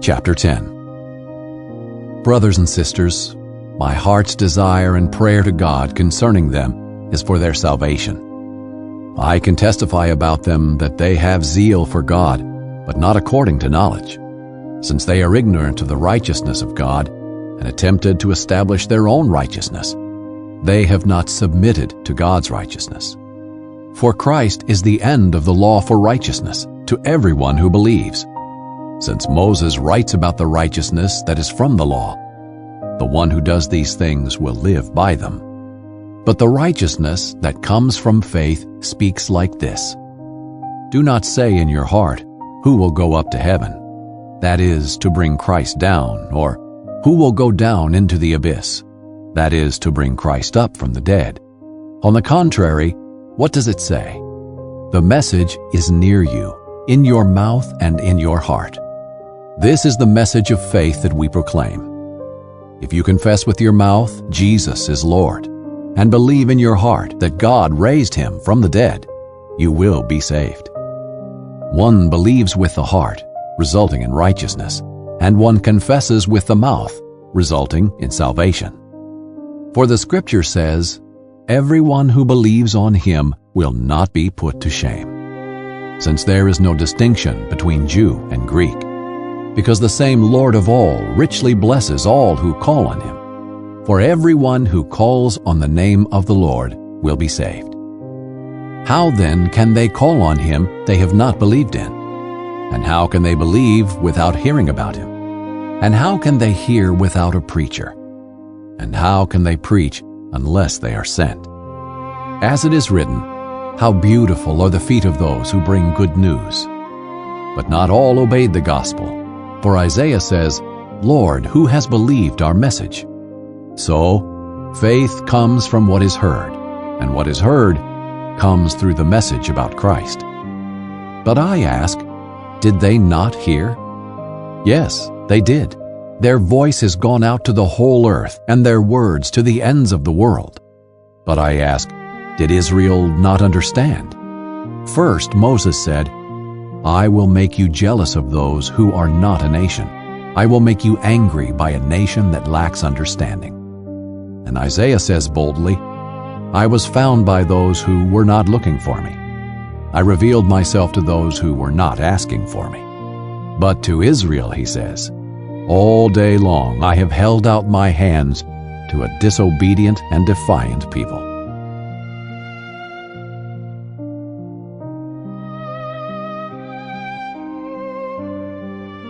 Chapter 10. Brothers and sisters, my heart's desire and prayer to God concerning them is for their salvation. I can testify about them that they have zeal for God, but not according to knowledge, since they are ignorant of the righteousness of God and attempted to establish their own righteousness. They have not submitted to God's righteousness. For Christ is the end of the law for righteousness to everyone who believes. Since Moses writes about the righteousness that is from the law, the one who does these things will live by them. But the righteousness that comes from faith speaks like this: Do not say in your heart, "Who will go up to heaven?" That is, to bring Christ down, or "Who will go down into the abyss?" That is, to bring Christ up from the dead. On the contrary, what does it say? The message is near you, in your mouth and in your heart. This is the message of faith that we proclaim. If you confess with your mouth Jesus is Lord, and believe in your heart that God raised him from the dead, you will be saved. One believes with the heart, resulting in righteousness, and one confesses with the mouth, resulting in salvation. For the Scripture says, "Everyone who believes on him will not be put to shame," since there is no distinction between Jew and Greek, because the same Lord of all richly blesses all who call on him. For everyone who calls on the name of the Lord will be saved. How then can they call on him they have not believed in? And how can they believe without hearing about him? And how can they hear without a preacher? And how can they preach unless they are sent? As it is written, "How beautiful are the feet of those who bring good news." But not all obeyed the gospel. For Isaiah says, "Lord, who has believed our message?" So, faith comes from what is heard, and what is heard comes through the message about Christ. But I ask, did they not hear? Yes, they did. Their voice has gone out to the whole earth, and their words to the ends of the world. But I ask, did Israel not understand? First, Moses said, "I will make you jealous of those who are not a nation. I will make you angry by a nation that lacks understanding." And Isaiah says boldly, "I was found by those who were not looking for me. I revealed myself to those who were not asking for me." But to Israel he says, "All day long I have held out my hands to a disobedient and defiant people."